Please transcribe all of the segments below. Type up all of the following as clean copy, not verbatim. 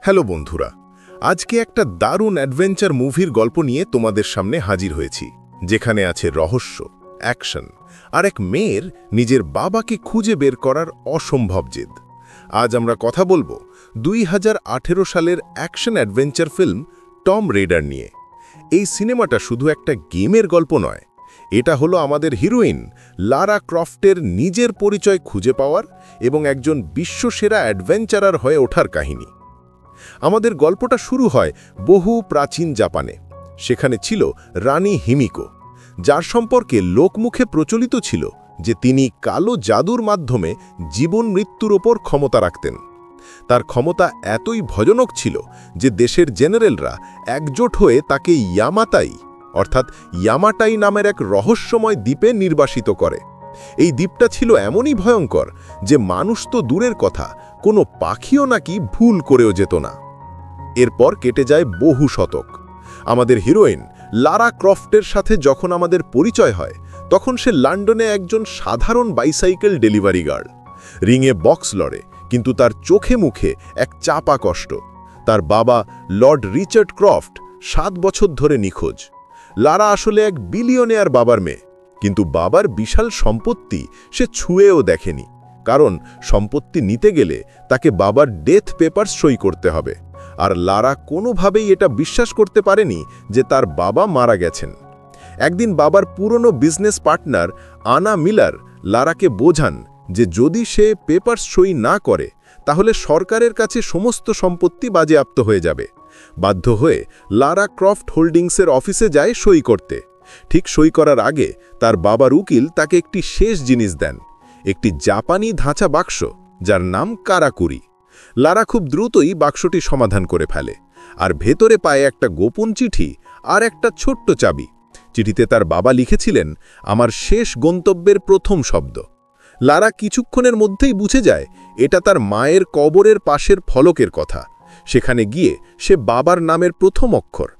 Hello বন্ধুরা, আজকে একটা দারুণ অ্যাডভেঞ্চার মুভির গল্প নিয়ে তোমাদের সামনে হাজির হয়েছি, যেখানে আছে রহস্য, অ্যাকশন আর এক মেয়ের নিজের বাবাকে খুঁজে বের করার অসম্ভব জেদ। আজ আমরা কথা বলবো 2018 সালের action adventure film Tomb Raider নিয়ে। এই সিনেমাটা শুধু একটা গেমের গল্প নয়, এটা হলো আমাদের হিরোইন লারা ক্রফটের নিজের পরিচয় খুঁজে পাওয়ার এবং একজন বিশ্বসেরা অ্যাডভেঞ্চারার হয়ে ওঠার কাহিনী। আমাদের গল্পটা শুরু হয় বহু প্রাচীন জাপানে। সেখানে ছিল রানী হিমিকো, যার সম্পর্কে লোকমুখে প্রচলিত ছিল যে তিনি কালো জাদুর মাধ্যমে জীবন মৃত্যুর ওপর ক্ষমতা রাখতেন। তার ক্ষমতা এতই ভয়ানক ছিল যে দেশের জেনারেলরা একজোট হয়ে তাকে ইয়ামাতাই অর্থাৎ ইয়ামাটাই নামের এক রহস্যময় দ্বীপে নির্বাসিত করে। এই দ্বীপটা ছিল এমনই ভয়ঙ্কর যে মানুষ তো দূরের কথা, কোনো পাখিও নাকি ভুল করেও যেত না। এরপর কেটে যায় বহু শতক। আমাদের হিরোইন লারা ক্রফটের সাথে যখন আমাদের পরিচয় হয়, তখন সে লন্ডনে একজন সাধারণ বাইসাইকেল ডেলিভারি গার্ল। রিংয়ে বক্স লড়ে, কিন্তু তার চোখে মুখে এক চাপা কষ্ট। তার বাবা লর্ড রিচার্ড ক্রফট 7 বছর ধরে নিখোঁজ। লারা আসলে এক বিলিয়নেয়ার বাবার মেয়ে, কিন্তু বাবার বিশাল সম্পত্তি সে ছুঁয়েও দেখেনি, কারণ সম্পত্তি নিতে গেলে তাকে বাবার ডেথ পেপার সই করতে হবে। আর লারা কোনোভাবেই এটা বিশ্বাস করতে পারেনি যে তার বাবা মারা গেছেন। একদিন বাবার পুরনো বিজনেস পার্টনার আনা মিলার লারাকে বোঝান যে যদি সে পেপার সই না করে তাহলে সরকারের কাছে সমস্ত সম্পত্তি বাজেয়াপ্ত হয়ে যাবে। বাধ্য হয়ে লারা ক্রফট হোল্ডিংসের অফিসে যায় সই করতে। ঠিক সই করার আগে তার বাবার উকিল তাকে একটি শেষ জিনিস দেন, একটি জাপানি ধাঁচা বাক্স যার নাম কারাকুরি। লারা খুব দ্রুতই বাক্সটি সমাধান করে ফেলে, আর ভেতরে পায় একটা গোপন চিঠি আর একটা ছোট্ট চাবি। চিঠিতে তার বাবা লিখেছিলেন, আমার শেষ গন্তব্যের প্রথম শব্দ। লারা কিছুক্ষণের মধ্যেই বুঝে যায় এটা তার মায়ের কবরের পাশের ফলকের কথা। সেখানে গিয়ে সে বাবার নামের প্রথম অক্ষর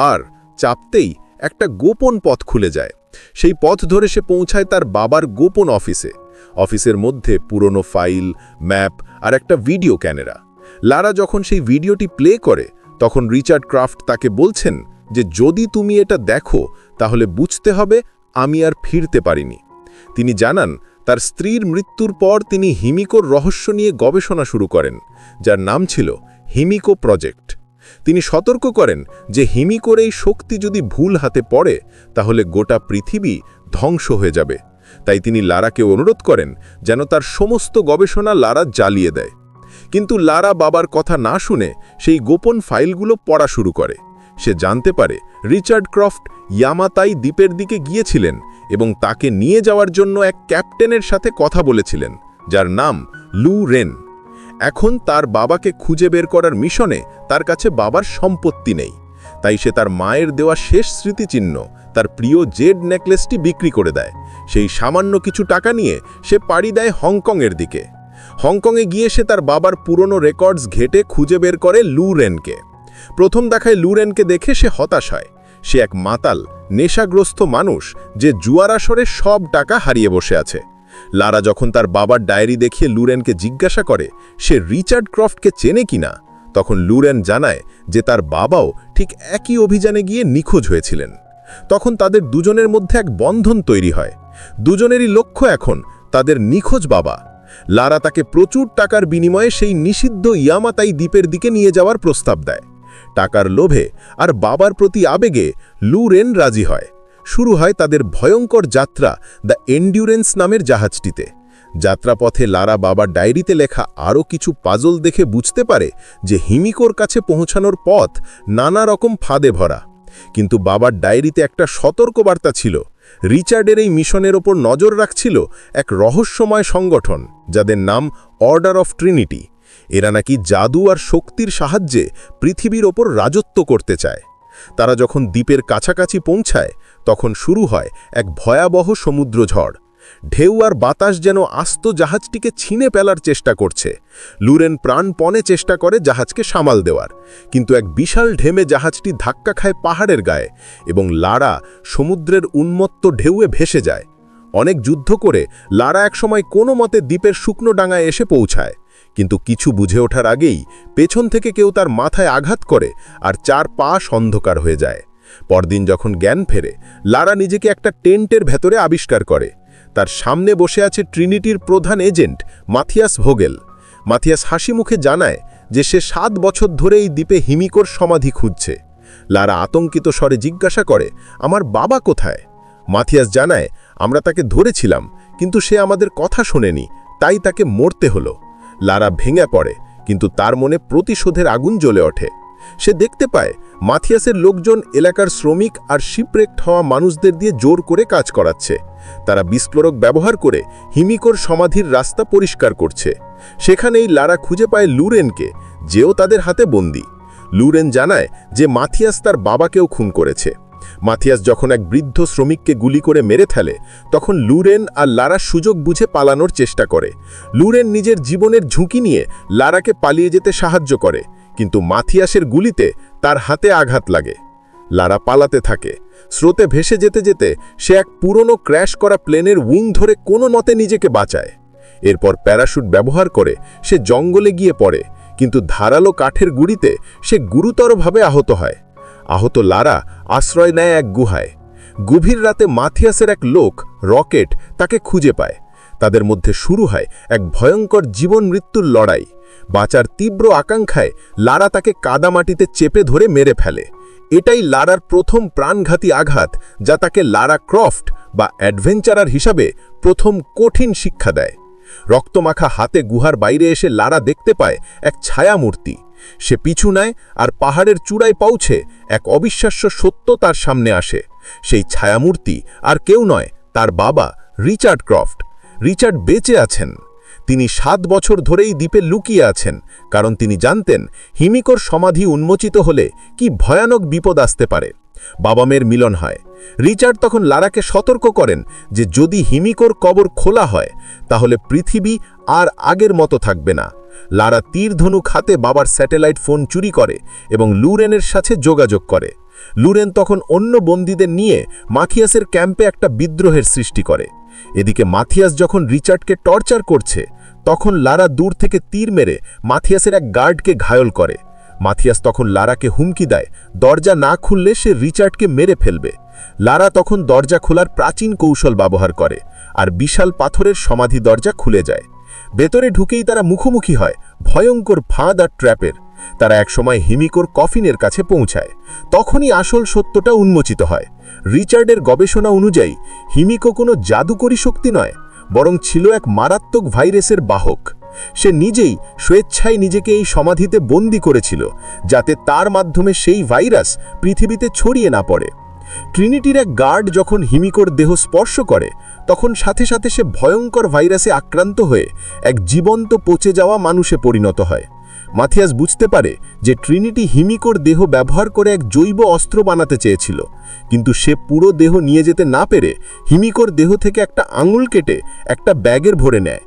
আর চাপতেই একটা গোপন পথ খুলে যায়। সেই পথ ধরে সে পৌঁছায় তার বাবার গোপন অফিসে। অফিসের মধ্যে পুরনো ফাইল, ম্যাপ আর একটা ভিডিও ক্যামেরা। লারা যখন সেই ভিডিওটি প্লে করে, তখন রিচার্ড ক্রাফট তাকে বলছেন যে যদি তুমি এটা দেখো তাহলে বুঝতে হবে আমি আর ফিরতে পারিনি। তিনি জানান তার স্ত্রীর মৃত্যুর পর তিনি হিমিকোর রহস্য নিয়ে গবেষণা শুরু করেন, যার নাম ছিল হিমিকো প্রজেক্ট। তিনি সতর্ক করেন যে হিমিকোর এই শক্তি যদি ভুল হাতে পড়ে তাহলে গোটা পৃথিবী ধ্বংস হয়ে যাবে। তাই তিনি লারাকে অনুরোধ করেন যেন তার সমস্ত গবেষণা লারা জ্বালিয়ে দেয়। কিন্তু লারা বাবার কথা না শুনে সেই গোপন ফাইলগুলো পড়া শুরু করে। সে জানতে পারে রিচার্ড ক্রফট ইয়ামাতাই দ্বীপের দিকে গিয়েছিলেন এবং তাকে নিয়ে যাওয়ার জন্য এক ক্যাপ্টেনের সাথে কথা বলেছিলেন, যার নাম লু রেন। এখন তার বাবাকে খুঁজে বের করার মিশনে তার কাছে বাবার সম্পত্তি নেই। তাই সে তার মায়ের দেওয়া শেষ স্মৃতিচিহ্ন, তার প্রিয় জেড নেকলেসটি বিক্রি করে দেয়। সেই সামান্য কিছু টাকা নিয়ে সে পাড়ি দেয় হংকংয়ের দিকে। হংকংয়ে গিয়ে সে তার বাবার পুরনো রেকর্ডস ঘেটে খুঁজে বের করে লু রেনকে। প্রথম দেখায় লু রেনকে দেখে সে হতাশ হয়। সে এক মাতাল, নেশাগ্রস্ত মানুষ যে জুয়ার আসরে সব টাকা হারিয়ে বসে আছে। লারা যখন তার বাবার ডায়েরি দেখিয়ে লু রেনকে জিজ্ঞাসা করে সে রিচার্ড ক্রফটকে চেনে কিনা, তখন লু রেন জানায় যে তার বাবাও ঠিক একই অভিযানে গিয়ে নিখোঁজ হয়েছিলেন। তখন তাদের দুজনের মধ্যে এক বন্ধন তৈরি হয়। দুজনেরই লক্ষ্য এখন তাদের নিখোঁজ বাবা। লারা তাকে প্রচুর টাকার বিনিময়ে সেই নিষিদ্ধ ইয়ামাতাই দ্বীপের দিকে নিয়ে যাওয়ার প্রস্তাব দেয়। টাকার লোভে আর বাবার প্রতি আবেগে লু রেন রাজি হয়। শুরু হয় তাদের ভয়ঙ্কর যাত্রা দ্য এন্ডিউরেন্স নামের জাহাজটিতে। যাত্রাপথে লারা বাবার ডায়েরিতে লেখা আরও কিছু পাজল দেখে বুঝতে পারে যে হিমিকোর কাছে পৌঁছানোর পথ নানা রকম ফাঁদে ভরা। কিন্তু বাবার ডায়েরিতে একটা সতর্কবার্তা ছিল, রিচার্ডের এই মিশনের ওপর নজর রাখছিল এক রহস্যময় সংগঠন যাদের নাম অর্ডার অফ ট্রিনিটি। এরা নাকি জাদু আর শক্তির সাহায্যে পৃথিবীর ওপর রাজত্ব করতে চায়। তারা যখন দ্বীপের কাছাকাছি পৌঁছায় তখন শুরু হয় এক ভয়াবহ সমুদ্র ঝড়। ঢেউ আর বাতাস যেন আস্ত জাহাজটিকে ছিনে ফেলার চেষ্টা করছে। লুরেন প্রাণপণে চেষ্টা করে জাহাজকে সামাল দেওয়ার, কিন্তু এক বিশাল ঢেমে জাহাজটি ধাক্কা খায় পাহাড়ের গায়ে এবং লারা সমুদ্রের উন্মত্ত ঢেউয়ে ভেসে যায়। অনেক যুদ্ধ করে লারা একসময় কোনো মতে দ্বীপের শুকনো ডাঙায় এসে পৌঁছায়, কিন্তু কিছু বুঝে ওঠার আগেই পেছন থেকে কেউ তার মাথায় আঘাত করে আর 4 পাশ অন্ধকার হয়ে যায়। পরদিন যখন জ্ঞান ফেরে, লারা নিজেকে একটা টেন্টের ভেতরে আবিষ্কার করে। তার সামনে বসে আছে ট্রিনিটির প্রধান এজেন্ট মাথিয়াস ভোগেল। মাথিয়াস হাসি মুখে জানায় যে সে 7 বছর ধরে এই দ্বীপে হিমিকোর সমাধি খুঁজছে। লারা আতঙ্কিত স্বরে জিজ্ঞাসা করে, আমার বাবা কোথায়? মাথিয়াস জানায়, আমরা তাকে ধরেছিলাম, কিন্তু সে আমাদের কথা শোনেনি, তাই তাকে মরতে হলো। লারা ভেঙে পড়ে, কিন্তু তার মনে প্রতিশোধের আগুন জ্বলে ওঠে। সে দেখতে পায় মাথিয়াসের লোকজন এলাকার শ্রমিক আর শিপরেক্ট হওয়া মানুষদের দিয়ে জোর করে কাজ করাচ্ছে। তারা বিস্ফোরক ব্যবহার করে হিমিকোর সমাধির রাস্তা পরিষ্কার করছে। সেখানেই লারা খুঁজে পায় লুরেনকে, যেও তাদের হাতে বন্দী। লুরেন জানায় যে মাথিয়াস তার বাবাকেও খুন করেছে। মাথিয়াস যখন এক বৃদ্ধ শ্রমিককে গুলি করে মেরে ফেলে, তখন লুরেন আর লারা সুযোগ বুঝে পালানোর চেষ্টা করে। লুরেন নিজের জীবনের ঝুঁকি নিয়ে লারাকে পালিয়ে যেতে সাহায্য করে, কিন্তু মাথিয়াসের গুলিতে তার হাতে আঘাত লাগে। লারা পালাতে থাকে। স্রোতে ভেসে যেতে যেতে সে এক পুরনো ক্র্যাশ করা প্লেনের উইং ধরে কোনো মতে নিজেকে বাঁচায়। এরপর প্যারাশুট ব্যবহার করে সে জঙ্গলে গিয়ে পড়ে, কিন্তু ধারালো কাঠের গুঁড়িতে সে গুরুতরভাবে আহত হয়। আহত লারা আশ্রয় নেয় এক গুহায়। গভীর রাতে মাথিয়াসের এক লোক রকেট তাকে খুঁজে পায়। তাদের মধ্যে শুরু হয় এক ভয়ঙ্কর জীবন মৃত্যুর লড়াই। বাঁচার তীব্র আকাঙ্ক্ষায় লারা তাকে কাদামাটিতে চেপে ধরে মেরে ফেলে। এটাই লারার প্রথম প্রাণঘাতী আঘাত, যা তাকে লারা ক্রফট বা অ্যাডভেঞ্চারার হিসাবে প্রথম কঠিন শিক্ষা দেয়। রক্তমাখা হাতে গুহার বাইরে এসে লারা দেখতে পায় এক ছায়ামূর্তি। সে পিছু নেয় আর পাহাড়ের চূড়ায় পৌঁছে এক অবিশ্বাস্য সত্য তার সামনে আসে। সেই ছায়ামূর্তি আর কেউ নয়, তার বাবা রিচার্ড ক্রফট। রিচার্ড বেঁচে আছেন। তিনি 7 বছর ধরেই দ্বীপে লুকিয়ে আছেন, কারণ তিনি জানতেন হিমিকোর সমাধি উন্মোচিত হলে কি ভয়ানক বিপদ আসতে পারে। বাবা মেয়ের মিলন হয়। রিচার্ড তখন লারাকে সতর্ক করেন যে যদি হিমিকোর কবর খোলা হয়, তাহলে পৃথিবী আর আগের মতো থাকবে না। লারা তীরধনুক হাতে বাবার স্যাটেলাইট ফোন চুরি করে এবং লুরেনের সাথে যোগাযোগ করে। লুরেন তখন অন্য বন্দীদের নিয়ে মাথিয়াসের ক্যাম্পে একটা বিদ্রোহের সৃষ্টি করে। এদিকে মাথিয়াস যখন রিচার্ডকে টর্চার করছে, তখন লারা দূর থেকে তীর মেরে মাথিয়াসের এক গার্ডকে ঘায়ল করে। মাথিয়াস তখন লারাকে হুমকি দেয়, দরজা না খুললে সে রিচার্ডকে মেরে ফেলবে। লারা তখন দরজা খোলার প্রাচীন কৌশল ব্যবহার করে, আর বিশাল পাথরের সমাধি দরজা খুলে যায়। ভেতরে ঢুকেই তারা মুখোমুখি হয় ভয়ঙ্কর ফাঁদ আর ট্র্যাপের। তারা একসময় হিমিকোর কফিনের কাছে পৌঁছায়। তখনই আসল সত্যটা উন্মোচিত হয়। রিচার্ডের গবেষণা অনুযায়ী হিমিকো কোনো জাদুকরী শক্তি নয়, বরং ছিল এক মারাত্মক ভাইরাসের বাহক। সে নিজেই স্বেচ্ছায় নিজেকে এই সমাধিতে বন্দী করেছিল, যাতে তার মাধ্যমে সেই ভাইরাস পৃথিবীতে ছড়িয়ে না পড়ে। ট্রিনিটির এক গার্ড যখন হিমিকোর দেহ স্পর্শ করে, তখন সাথে সাথে সে ভয়ঙ্কর ভাইরাসে আক্রান্ত হয়ে এক জীবন্ত পচে যাওয়া মানুষে পরিণত হয়। মাথিয়াস বুঝতে পারে যে ট্রিনিটি হিমিকোর দেহ ব্যবহার করে এক জৈব অস্ত্র বানাতে চেয়েছিল, কিন্তু সে পুরো দেহ নিয়ে যেতে না পেরে হিমিকোর দেহ থেকে একটা আঙুল কেটে একটা ব্যাগের ভরে নেয়।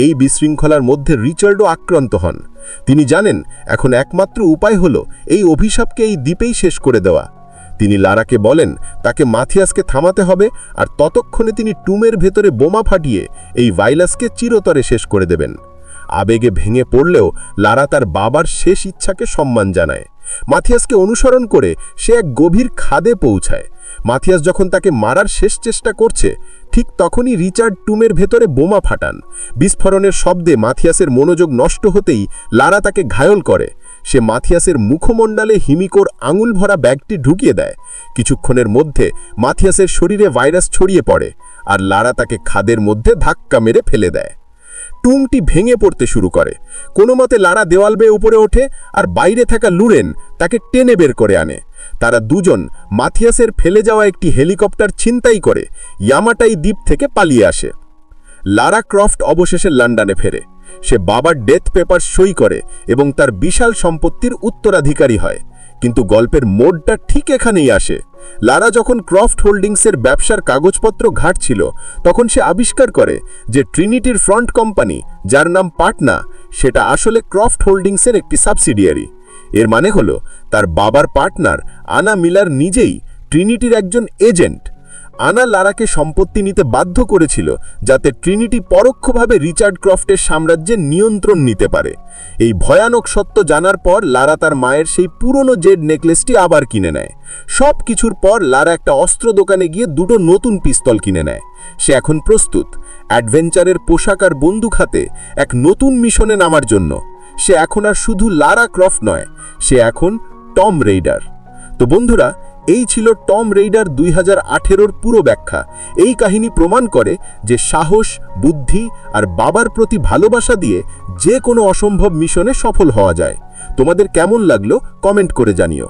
এই বিশৃঙ্খলার মধ্যে রিচার্ডও আক্রান্ত হন। তিনি জানেন এখন একমাত্র উপায় হলো এই অভিশাপকে এই দ্বীপেই শেষ করে দেওয়া। তিনি লারাকে বলেন তাকে মাথিয়াসকে থামাতে হবে, আর ততক্ষণে তিনি টুমের ভেতরে বোমা ফাটিয়ে এই ভাইরাসকে চিরতরে শেষ করে দেবেন। আবেগে ভেঙে পড়লেও লারা তার বাবার শেষ ইচ্ছাকে সম্মান জানায়। মাথিয়াসকে অনুসরণ করে সে এক গভীর খাদে পৌঁছায়। মাথিয়াস যখন তাকে মারার শেষ চেষ্টা করছে, ঠিক তখনই রিচার্ড টুমের ভেতরে বোমা ফাটান। বিস্ফোরণের শব্দে মাথিয়াসের মনোযোগ নষ্ট হতেই লারা তাকে ঘায়ল করে। সে মাথিয়াসের মুখমণ্ডলে হিমিকোর আঙুল ভরা ব্যাগটি ঢুকিয়ে দেয়। কিছুক্ষণের মধ্যে মাথিয়াসের শরীরে ভাইরাস ছড়িয়ে পড়ে, আর লারা তাকে খাদের মধ্যে ধাক্কা মেরে ফেলে দেয়। টুমটি ভেঙে পড়তে শুরু করে। কোনো মতে লারা দেওয়াল বেয়ে উপরে ওঠে, আর বাইরে থাকা লুরেন তাকে টেনে বের করে আনে। তারা দুজন মাথিয়াসের ফেলে যাওয়া একটি হেলিকপ্টার ছিনতাই করে ইয়ামাটাই দ্বীপ থেকে পালিয়ে আসে। লারা ক্রফট অবশেষে লন্ডনে ফেরে। সে বাবার ডেথ পেপার সই করে এবং তার বিশাল সম্পত্তির উত্তরাধিকারী হয়। কিন্তু গল্পের মোড়টা ঠিক এখানেই আসে। লারা যখন ক্রফট হোল্ডিংসের ব্যবসার কাগজপত্র ঘাঁটছিল, তখন সে আবিষ্কার করে যে ট্রিনিটির ফ্রন্ট কোম্পানি, যার নাম পাটনা, সেটা আসলে ক্রফট হোল্ডিংসের একটি সাবসিডিয়ারি। এর মানে হলো তার বাবার পার্টনার আনা মিলার নিজেই ট্রিনিটির একজন এজেন্ট। আনা লারাকে সম্পত্তি নিতে বাধ্য করেছিল, যাতে ট্রিনিটি পরোক্ষভাবে রিচার্ড ক্রফটের সাম্রাজ্যের নিয়ন্ত্রণ নিতে পারে। এই ভয়ানক সত্য জানার পর লারা তার মায়ের সেই পুরনো জেড নেকলেসটি আবার কিনে নেয়। সব কিছুর পর লারা একটা অস্ত্র দোকানে গিয়ে দুটো নতুন পিস্তল কিনে নেয়। সে এখন প্রস্তুত অ্যাডভেঞ্চারের পোশাক আর বন্দুক হাতে এক নতুন মিশনে নামার জন্য। সে এখন আর শুধু লারা ক্রফট নয়, সে এখন টম রেইডার। তো বন্ধুরা, এই ছিল টম রেইডার 2018-র পুরো ব্যাখ্যা। এই কাহিনী প্রমাণ করে যে সাহস, বুদ্ধি আর বাবার প্রতি ভালোবাসা দিয়ে যে কোনো অসম্ভব মিশনে সফল হওয়া যায়। তোমাদের কেমন লাগলো কমেন্ট করে জানিও।